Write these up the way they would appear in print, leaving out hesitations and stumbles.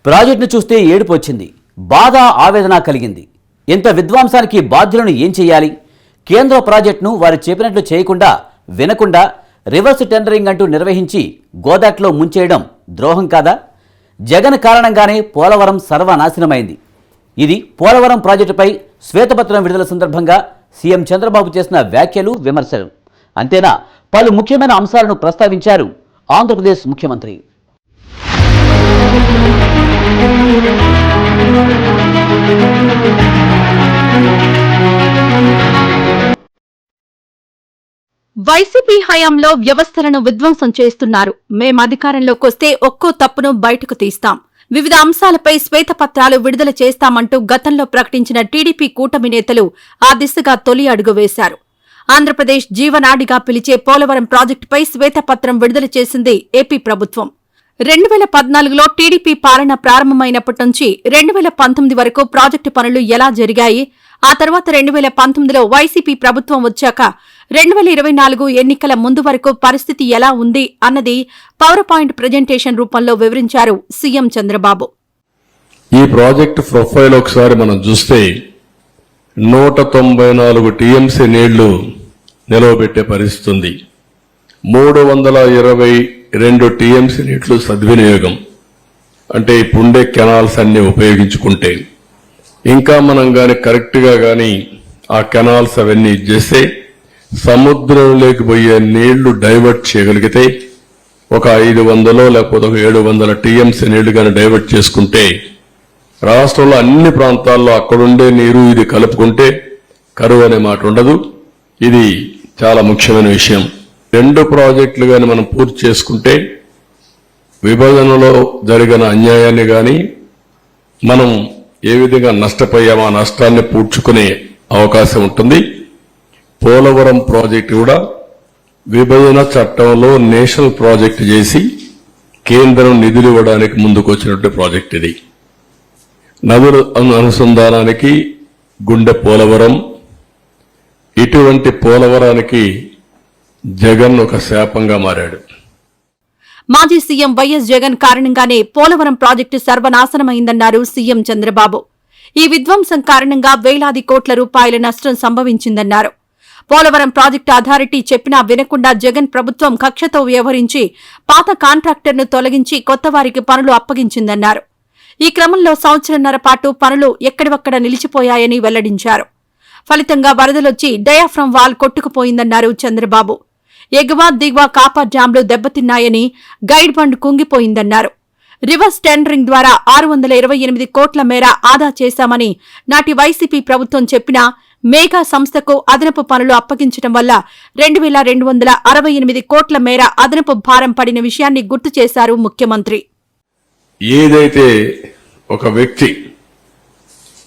ప్రాజెక్టును చూస్తే ఏడుపు వచ్చింది. బాధ, ఆవేదన కలిగింది. ఇంత విధ్వంసానికి బాధ్యులను ఏం చేయాలి? కేంద్ర ప్రాజెక్టును వారు చెప్పినట్లు చేయకుండా, వినకుండా రివర్స్ టెండరింగ్ అంటూ నిర్వహించి గోదాట్లో ముంచేయడం ద్రోహం కాదా? జగన్ కారణంగానే పోలవరం సర్వనాశనమైంది. ఇది పోలవరం ప్రాజెక్టుపై శ్వేతపత్రం విడుదల సందర్భంగా సీఎం చంద్రబాబు చేసిన వ్యాఖ్యలు, విమర్శలు. అంతేనా, పలు ముఖ్యమైన అంశాలను ప్రస్తావించారు ఆంధ్రప్రదేశ్ ముఖ్యమంత్రి. వైసీపీ హయాంలో వ్యవస్థలను విధ్వంసం చేస్తున్నారు. మేం అధికారంలోకి వస్తే ఒక్కో తప్పును బయటకు తీస్తాం, వివిధ అంశాలపై శ్వేతపత్రాలు విడుదల చేస్తామంటూ గతంలో ప్రకటించిన టీడీపీ కూటమి నేతలు ఆ దిశగా తొలి అడుగు వేశారు. ఆంధ్రప్రదేశ్ జీవనాడిగా పిలిచే పోలవరం ప్రాజెక్టుపై శ్వేతపత్రం విడుదల చేసింది ఏపీ ప్రభుత్వం. 2014లో టీడీపీ పాలన ప్రారంభమైనప్పటి నుంచి 2019 వరకు ప్రాజెక్టు పనులు ఎలా జరిగాయి, ఆ తర్వాత 2019లో వైసీపీ ప్రభుత్వం వచ్చాక 2024 ఎన్నికల ముందు వరకు పరిస్థితి ఎలా ఉంది అన్నది పవర్ పాయింట్ ప్రెజెంటేషన్ రూపంలో వివరించారు సీఎం చంద్రబాబు. ఈ ప్రాజెక్టు ప్రొఫైల్ ఒకసారి మనం చూస్తే 194 టీఎంసీ నీళ్లు నిలవబెట్టే పరిస్థితి ఉంది. 322 టీఎంసీ నీళ్లు సద్వినియోగం, అంటే ఇప్పుడుండే కెనాల్స్ అన్ని ఉపయోగించుకుంటే. ఇంకా మనం గాని కరెక్ట్గా గాని ఆ కెనాల్స్ అవన్నీ ఇచ్చేస్తే సముద్రంలోకి పోయే నీళ్లు డైవర్ట్ చేయగలిగితే ఒక 500 లేకపోతే ఒక 700 టీఎంసీ నీళ్లు గాని డైవర్ట్ చేసుకుంటే రాష్ట్రంలో అన్ని ప్రాంతాల్లో అక్కడుండే నీరు ఇది కలుపుకుంటే కరువు అనే మాట ఉండదు. ఇది చాలా ముఖ్యమైన విషయం. 2 ప్రాజెక్టులు గాని మనం పూర్తి చేసుకుంటే విభజనలో జరిగిన అన్యాయాన్ని గాని మనం ఏ విధంగా నష్టపోయామో ఆ నష్టాన్ని పూడ్చుకునే అవకాశం ఉంటుంది. పోలవరం ప్రాజెక్టు కూడా విభజన చట్టంలో నేషనల్ ప్రాజెక్టు చేసి కేంద్రం నిధులు ఇవ్వడానికి ముందుకు వచ్చినటువంటి ప్రాజెక్టు ఇది. నదుల అనుసంధానానికి గుండె పోలవరం. ఇటువంటి పోలవరానికి జగన్ ఒక శాపంగా మారాడు. మాజీ సీఎం వైఎస్ జగన్ కారణంగానే పోలవరం ప్రాజెక్టు సర్వనాశనమైందన్నారు సీఎం చంద్రబాబు. ఈ విధ్వంసం కారణంగా వేలాది కోట్ల రూపాయల నష్టం సంభవించిందన్నారు. పోలవరం ప్రాజెక్టు అథారిటీ చెప్పినా వినకుండా జగన్ ప్రభుత్వం కక్షతో వ్యవహరించి పాత కాంట్రాక్టర్ను తొలగించి కొత్తవారికి పనులు అప్పగించిందన్నారు. ఈ క్రమంలో సంవత్సరంన్నర పాటు పనులు ఎక్కడివక్కడ నిలిచిపోయాయని వెల్లడించారు. ఫలితంగా వరదలొచ్చి డయాఫ్రమ్ వాల్ కొట్టుకుపోయిందన్నారు చంద్రబాబు. ఎగువ దిగువ కాపర్ డ్యాంలు దెబ్బతిన్నాయని, గైడ్ బండ్ కుంగిపోయిందన్నారు. రివర్స్ టెండరింగ్ ద్వారా 628 కోట్ల మేర ఆదా చేశామని నాటి వైసీపీ ప్రభుత్వం చెప్పినా మేఘా సంస్థకు అదనపు పనులు అప్పగించడం వల్ల 2268 కోట్ల మేర అదనపు భారం పడిన విషయాన్ని గుర్తు చేశారు ముఖ్యమంత్రి. ఏదైతే ఒక వ్యక్తి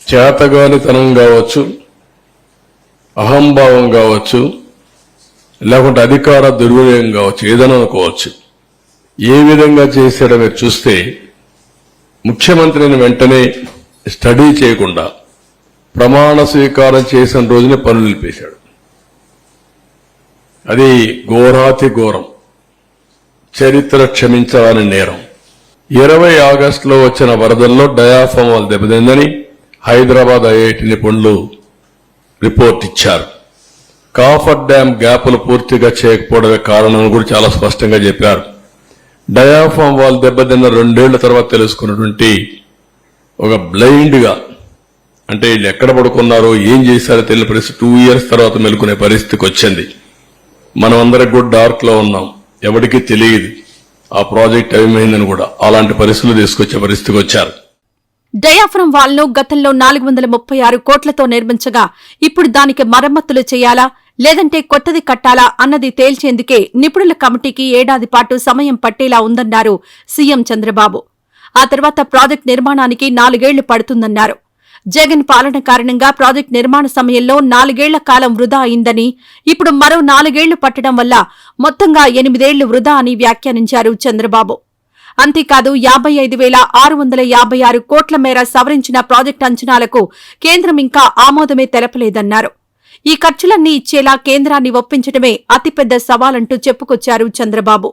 చేతగానితనం కావచ్చు, అహంభావం కావచ్చు, లేకుంటే అధికార దుర్వినియోగం కావచ్చు, ఏదైనా అనుకోవచ్చు, ఏ విధంగా చేశాడో మీరు చూస్తే ముఖ్యమంత్రిని వెంటనే స్టడీ చేయకుండా ప్రమాణ స్వీకారం చేసిన రోజునే పనులు నిలిపేశాడు. అది ఘోరాతి ఘోరం, చరిత్ర క్షమించాలని నేరం. 20 ఆగస్టులో వచ్చిన వరదల్లో డయాఫ్రమ్ వాల్ దెబ్బతిందని హైదరాబాద్ ఐఐటి నిపుణులు రిపోర్ట్ ఇచ్చారు. కాఫర్ డ్యాం గ్యాపులు పూర్తిగా చేయకపోవడమే కారణం కూడా చాలా స్పష్టంగా చెప్పారు. డయాఫ్రమ్ వాల్ దెబ్బతిన్న 2 ఏళ్ల తర్వాత తెలుసుకున్నటువంటి ఒక బ్లైండ్ గా, అంటే వీళ్ళు ఎక్కడ పడుకున్నారో ఏం చేశారో తెలియని పరిస్థితి 2 ఇయర్స్ తర్వాత మెలుకునే పరిస్థితికి వచ్చింది. మనం అందరికి కూడా డార్క్ లో ఉన్నాం, ఎవరికీ తెలియదు ఆ ప్రాజెక్ట్ ఏమైందని కూడా. అలాంటి పరిస్థితులు తీసుకొచ్చే పరిస్థితికి వచ్చారు. డయాఫ్రమ్ వాల్ ను గతంలో 436 కోట్లతో నిర్మించగా ఇప్పుడు దానికి మరమ్మతులు చేయాలా లేదంటే కొత్తది కట్టాలా అన్నది తేల్చేందుకే నిపుణుల కమిటీకి ఏడాది పాటు సమయం పట్టేలా ఉందన్నారు సీఎం చంద్రబాబు. ఆ తర్వాత ప్రాజెక్టు నిర్మాణానికి 4 ఏళ్లు పడుతుందన్నారు. జగన్ పాలన కారణంగా ప్రాజెక్టు నిర్మాణ సమయంలో 4 ఏళ్ల కాలం వృధా అయిందని, ఇప్పుడు మరో 4 ఏళ్లు పట్టడం వల్ల మొత్తంగా 8 ఏళ్లు వృధా అని వ్యాఖ్యానించారు చంద్రబాబు. అంతేకాదు 55,656 కోట్ల మేర సవరించిన ప్రాజెక్టు అంచనాలకు కేంద్రం ఇంకా ఆమోదమే తెలపలేదన్నారు. ఈ ఖర్చులన్నీ ఇచ్చేలా కేంద్రాన్ని ఒప్పించడమే అతిపెద్ద సవాలంటూ చెప్పుకొచ్చారు చంద్రబాబు.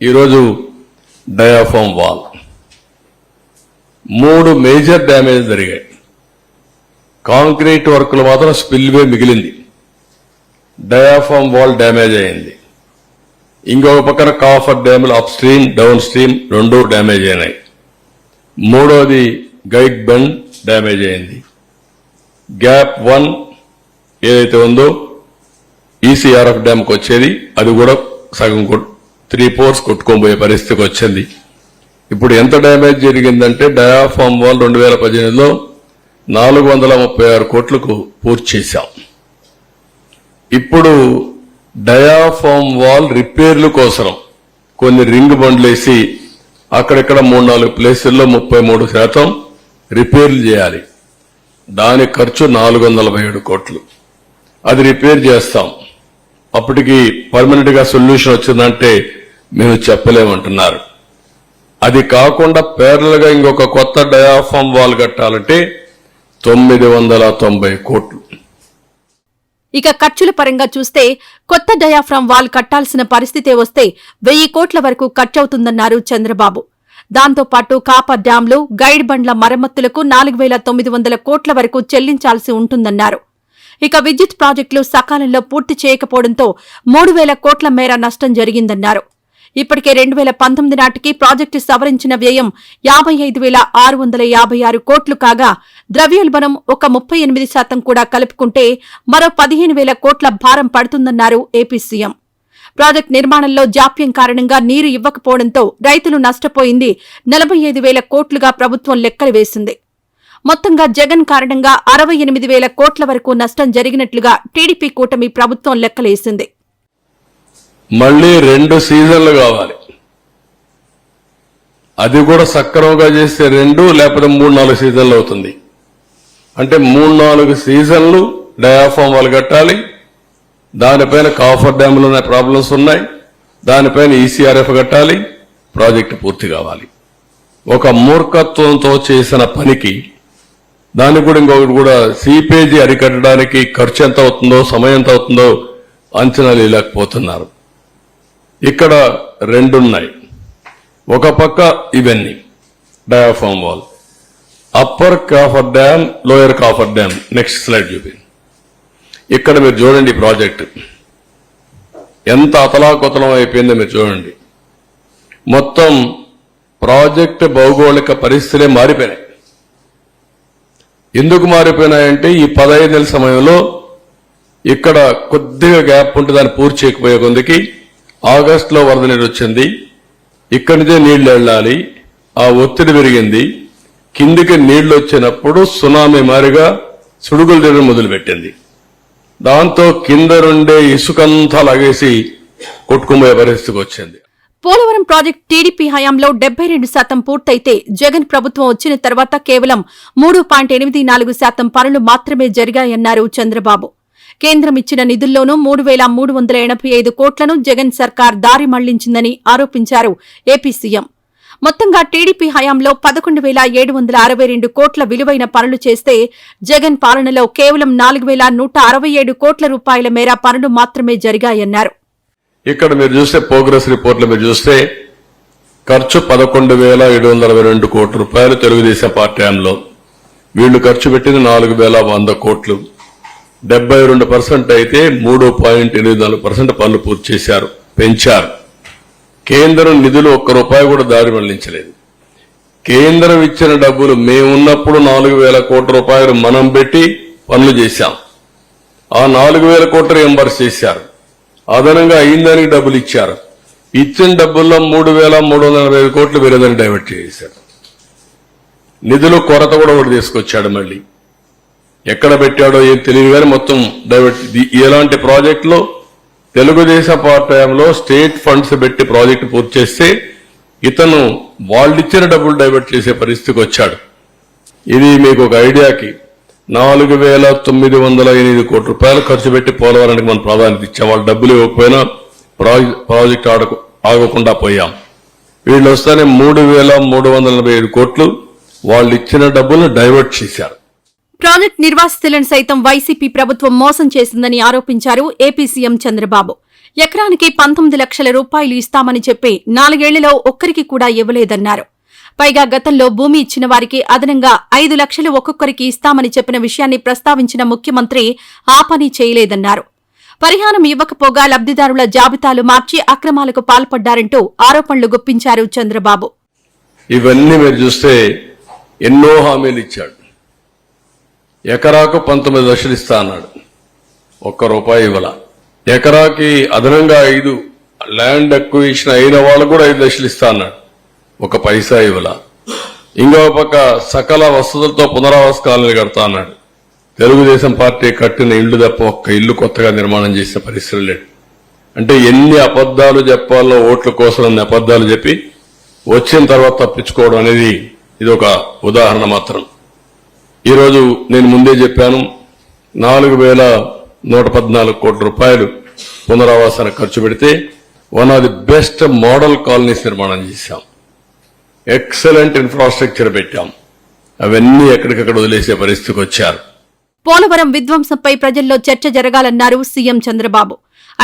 ఈరోజు డయాఫ్రమ్ వాల్ 3 మేజర్ డ్యామేజ్ జరిగాయి. కాంక్రీట్ వర్క్లు మాత్రం స్పిల్వే మిగిలింది, డయాఫామ్ వాల్ డ్యామేజ్ అయింది. ఇంకొక పక్కన కాఫర్ డ్యాములు up stream down stream 2 damage అయినాయి. 3వది గైడ్ బండ్ డ్యామేజ్ అయింది. గ్యాప్ 1 ఏదైతే ఉందో ఈసీఆర్ఎఫ్ డ్యామ్కి వచ్చేది అది కూడా సగం 3/4 కొట్టుకోబోయే పరిస్థితికి వచ్చింది. ఇప్పుడు ఎంత డ్యామేజ్ జరిగిందంటే డయాఫామ్ వాల్ 2018లో 436 కోట్లకు పూర్తి చేశాం. ఇప్పుడు డయాఫామ్ వాల్ రిపేర్ల కోసం కొన్ని రింగ్ బండ్లేసి అక్కడెక్కడ 3-4 ప్లేసుల్లో 33% రిపేర్లు చేయాలి. దాని ఖర్చు 447 కోట్లు. అది రిపేర్ చేస్తాం. అప్పటికి పర్మనెంట్ గా సొల్యూషన్ వచ్చిందంటే మేము చెప్పలేమంటున్నారు. అది కాకుండా ప్యారలల్ గా ఇంకొక కొత్త డయాఫామ్ వాల్ కట్టాలంటే 990 కోట్లు. ఇక ఖర్చుల పరంగా చూస్తే కొత్త డయాఫ్రామ్ వాల్ కట్టాల్సిన పరిస్థితే వస్తే 1000 కోట్ల వరకు ఖర్చవుతుందన్నారు చంద్రబాబు. దాంతో పాటు కాపర్ డ్యాంలు, గైడ్ బండ్ల మరమ్మతులకు 4900 కోట్ల వరకు చెల్లించాల్సి ఉంటుందన్నారు. ఇక విద్యుత్ ప్రాజెక్టులు సకాలంలో పూర్తి చేయకపోవడంతో 3000 కోట్ల మేర నష్టం జరిగిందన్నారు. ఇప్పటికే 2019 నాటికి ప్రాజెక్టు సవరించిన వ్యయం 55,656 కోట్లు కాగా ద్రవ్యోల్బణం ఒక 38% కూడా కలుపుకుంటే మరో 15,000 కోట్ల భారం పడుతుందన్నారు ఏపీ సీఎం. ప్రాజెక్టు నిర్మాణంలో జాప్యం కారణంగా నీరు ఇవ్వకపోవడంతో రైతులు నష్టపోయింది 45,000 కోట్లుగా ప్రభుత్వం లెక్కలు వేసింది. మొత్తంగా జగన్ కారణంగా 68,000 కోట్ల వరకు నష్టం జరిగినట్లుగా టీడీపీ కూటమి ప్రభుత్వం లెక్కలేసింది. మళ్లీ 2 సీజన్లు కావాలి. అది కూడా సక్రమంగా చేస్తే 2 లేకపోతే 3-4 సీజన్లు అవుతుంది. అంటే 3-4 సీజన్లు డయాఫామ్ వాల్ కట్టాలి. దానిపైన కాఫర్ డ్యాములు ఉన్న ప్రాబ్లమ్స్ ఉన్నాయి. దానిపైన ఈసీఆర్ఎఫ్ కట్టాలి. ప్రాజెక్టు పూర్తి కావాలి. ఒక మూర్ఖత్వంతో చేసిన పనికి దానికి కూడా ఇంకొకటి కూడా సీపేజీ అరికట్టడానికి ఖర్చు ఎంత అవుతుందో సమయం ఎంత అవుతుందో అంచనాలు వేయలేకపోతున్నారు. ఇక్కడ 2 ఉన్నాయి. ఒక పక్క ఇవన్నీ diaphragm wall, upper coffer dam, lower coffer dam. Next slide చూపి. ఇక్కడ మీరు చూడండి ప్రాజెక్టు ఎంత అతలాకుతలం అయిపోయిందో మీరు చూడండి. మొత్తం ప్రాజెక్టు భౌగోళిక పరిస్థితులే మారిపోయినాయి. ఎందుకు మారిపోయినాయంటే ఈ 15 నెలల సమయంలో ఇక్కడ కొద్దిగా గ్యాప్ ఉంటే దాన్ని పూర్తి చేయకపోయే కొందికి ఆగస్టులో వరద నీరు వచ్చింది. ఇక్కడి నుంచే నీళ్లు వెళ్ళాలి. ఆ ఒత్తిడి పెరిగింది. కిందికి నీళ్లు వచ్చినప్పుడు సునామీ మారిగా సుడుగులు తిరగడం మొదలుపెట్టింది. దాంతో కింద నుండే ఇసుకంతా లాగేసి కొట్టుకుపోయే పరిస్థితికి వచ్చింది. పోలవరం ప్రాజెక్టు టీడీపీ హయాంలో 72% పూర్తయితే జగన్ ప్రభుత్వం వచ్చిన తర్వాత కేవలం 3.84% పనులు మాత్రమే జరిగాయన్నారు చంద్రబాబు. కేంద్రం ఇచ్చిన నిధుల్లోనూ 3,385 కోట్లను జగన్ సర్కార్ దారి మళ్లించిందని ఆరోపించారు ఏపీ సీఎం. మొత్తంగా టీడీపీ హయాంలో 11,762 కోట్ల విలువైన పనులు చేస్తే జగన్ పాలనలో కేవలం 4,167 కోట్ల రూపాయల మేర పనులు మాత్రమే జరిగాయన్నారు. ఇక్కడ మీరు చూస్తే ప్రోగ్రెస్ రిపోర్ట్లు మీరు చూస్తే ఖర్చు 11,722 కోట్ల రూపాయలు తెలుగుదేశం పార్టీ హయాంలో. వీళ్లు ఖర్చు పెట్టింది 4,100 కోట్లు. 72% అయితే 3.84% పనులు పూర్తి చేశారు, పెంచారు. కేంద్రం నిధులు ₹1 కూడా దారి మళ్లించలేదు. కేంద్రం ఇచ్చిన డబ్బులు మేమున్నప్పుడు 4,000 కోట్ల రూపాయలు మనం పెట్టి పనులు చేశాం. ఆ 4,000 కోట్లు రియంబర్స్ చేశారు. అదనంగా అయిందానికి డబ్బులు ఇచ్చారు. ఇచ్చిన డబ్బుల్లో 3,345 కోట్లు వేరేదని డైవర్ట్ చేశారు. నిధులు కొరత కూడా ఒకటి తీసుకొచ్చాడు. మళ్ళీ ఎక్కడ పెట్టాడో ఏం తెలియదు కానీ మొత్తం డైవర్ట్. ఇలాంటి ప్రాజెక్టులో తెలుగుదేశం పార్టీలో స్టేట్ ఫండ్స్ పెట్టి ప్రాజెక్టు పూర్తి చేస్తే ఇతను వాళ్ళిచ్చిన డబ్బులు డైవర్ట్ చేసే పరిస్థితికి వచ్చాడు. ఇది మీకు ఒక ఐడియాకి 4,908 కోట్ల రూపాయలు ఖర్చు పెట్టి పోలవరానికి మనం ప్రాధాన్యత ఇచ్చాం. వాళ్ళు డబ్బులు ఇవ్వకపోయినా ప్రాజెక్టు ఆగకుండా పోయాం. వీళ్ళు వస్తానే 3,347 కోట్లు వాళ్ళు ఇచ్చిన డబ్బులను డైవర్ట్ చేశారు. ప్రాజెక్టు నిర్వాసితులను సైతం వైసీపీ ప్రభుత్వం మోసం చేసిందని ఆరోపించారు ఏపీ సీఎం చంద్రబాబు. ఎకరానికి 19 లక్షల రూపాయలు ఇస్తామని చెప్పి 4 ఏళ్లలో ఒక్కరికి కూడా ఇవ్వలేదన్నారు. పైగా గతంలో భూమి ఇచ్చిన వారికి అదనంగా 5 లక్షలు ఒక్కొక్కరికి ఇస్తామని చెప్పిన విషయాన్ని ప్రస్తావించిన ముఖ్యమంత్రి ఆ పని చేయలేదన్నారు. పరిహారం ఇవ్వకపోగా లబ్ధిదారుల జాబితాలు మార్చి అక్రమాలకు పాల్పడ్డారంటూ ఆరోపణలు గుప్పించారు చంద్రబాబు. ఇవన్నీ మీరు చూస్తే ఎన్నో హామీలు ఇచ్చాడు. ఎకరాకు 19 లక్షలు ఇస్తా అన్నాడు, ₹1 ఇవ్వాల. ఎకరాకి అదనంగా 5 ల్యాండ్ అక్విజిషన్ అయిన వాళ్ళు కూడా 5 లక్షలు ఇస్తా అన్నాడు, ₹1 ఇవ్వాల. ఇంకో పక్క సకల వసతులతో పునరావాస కాలనీలు కడతా అన్నాడు. తెలుగుదేశం పార్టీ కట్టిన ఇళ్లు తప్ప ఒక్క ఇల్లు కొత్తగా నిర్మాణం చేసిన పరిస్థితి లేదు. అంటే ఎన్ని అబద్దాలు చెప్పాలో ఓట్ల కోసం అన్ని అబద్దాలు చెప్పి వచ్చిన తర్వాత తప్పించుకోవడం అనేది ఇది ఒక ఉదాహరణ మాత్రం. ఈరోజు నేను ముందే చెప్పాను, 4,114 కోట్ల రూపాయలు పునరావాసానికి ఖర్చు పెడితే one of the best model colonies నిర్మాణం చేశాం. ఎక్సలెంట్ ఇన్ఫ్రాస్ట్రక్చర్ పెట్టాం. అవన్నీ ఎక్కడికక్కడ వదిలేసే పరిస్థితికి వచ్చారు. పోలవరం విధ్వంసంపై ప్రజల్లో చర్చ జరగాలన్నారు సీఎం చంద్రబాబు.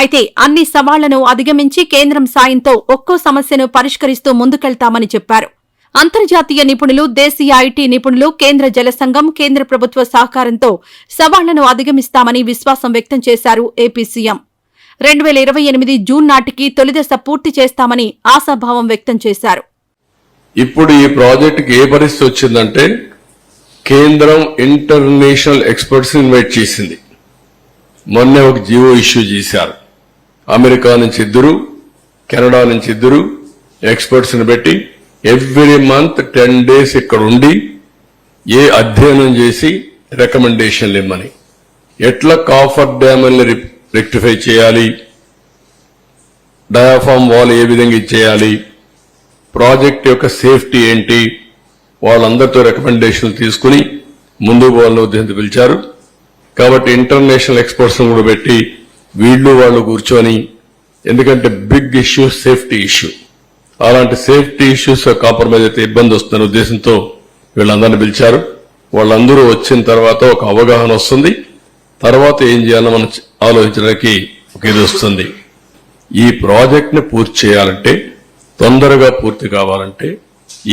అయితే అన్ని సవాళ్లను అధిగమించి కేంద్రం సాయంతో ఒక్కో సమస్యను పరిష్కరిస్తూ ముందుకెళ్తామని చెప్పారు. అంతర్జాతీయ నిపుణులు, దేశీయ ఐటీ నిపుణులు, కేంద్ర జల సంఘం, కేంద్ర ప్రభుత్వ సహకారంతో సవాళ్లను అధిగమిస్తామని విశ్వాసం వ్యక్తం చేశారు ఏపీ సీఎం. 2028 జూన్ నాటికి తొలిదశ పూర్తి చేస్తామని ఆశాభావం వ్యక్తం చేశారు. ఇప్పుడు ఈ ప్రాజెక్టుకి ఏ పరిస్థితి వచ్చిందంటే కేంద్రం ఇంటర్నేషనల్ ఎక్స్పర్ట్స్ ఇన్వైట్ చేసింది. మొన్నే ఒక జీవో ఇష్యూ చేశారు. అమెరికా నుంచి 2, కెనడా నుంచి 2 ఎక్స్పర్ట్స్ ని పెట్టి ఎవ్రీ మంత్ 10 days ఇక్కడ ఉండి ఏ అధ్యయనం చేసి రికమెండేషన్లు ఇమ్మని, ఎట్లా కాఫర్ డ్యామ్ని రెక్టిఫై చేయాలి, డయాఫామ్ వాల్ ఏ విధంగా ఇచ్చేయాలి, ప్రాజెక్ట్ యొక్క సేఫ్టీ ఏంటి, వాళ్ళందరితో రికమెండేషన్లు తీసుకుని ముందుకు వాళ్ళని ఉద్దేశంతో పిలిచారు. కాబట్టి ఇంటర్నేషనల్ ఎక్స్పర్ట్స్ కూడా పెట్టి వీళ్ళు వాళ్ళు కూర్చొని, ఎందుకంటే బిగ్ ఇష్యూ సేఫ్టీ ఇష్యూ, అలాంటి సేఫ్టీ ఇష్యూస్ కాంప్రమైజ్ అయితే ఇబ్బంది వస్తుందనే ఉద్దేశంతో వీళ్ళందరినీ పిలిచారు. వాళ్ళందరూ వచ్చిన తర్వాత ఒక అవగాహన వస్తుంది. తర్వాత ఏం చేయాలో మనం ఆలోచించడానికి ఒక ఇది వస్తుంది. ఈ ప్రాజెక్ట్ ని పూర్తి చేయాలంటే, తొందరగా పూర్తి కావాలంటే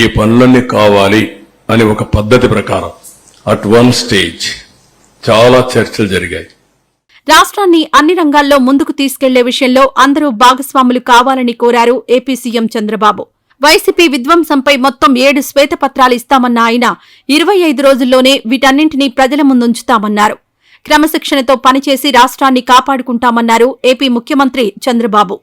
ఈ పనులన్నీ కావాలి అని ఒక పద్ధతి ప్రకారం అట్ వన్ స్టేజ్ చాలా చర్చలు జరిగాయి. రాష్ట్రాన్ని అన్ని రంగాల్లో ముందుకు తీసుకెళ్లే విషయంలో అందరూ భాగస్వాములు కావాలని కోరారు ఏపీ సీఎం చంద్రబాబు. వైసీపీ విధ్వంసంపై మొత్తం 7 శ్వేతపత్రాలు ఇస్తామన్న ఆయన 25 రోజుల్లోనే వీటన్నింటినీ ప్రజల ముందుంచుతామన్నారు. క్రమశిక్షణతో పనిచేసి రాష్ట్రాన్ని కాపాడుకుంటామన్నారు ఏపీ ముఖ్యమంత్రి చంద్రబాబు.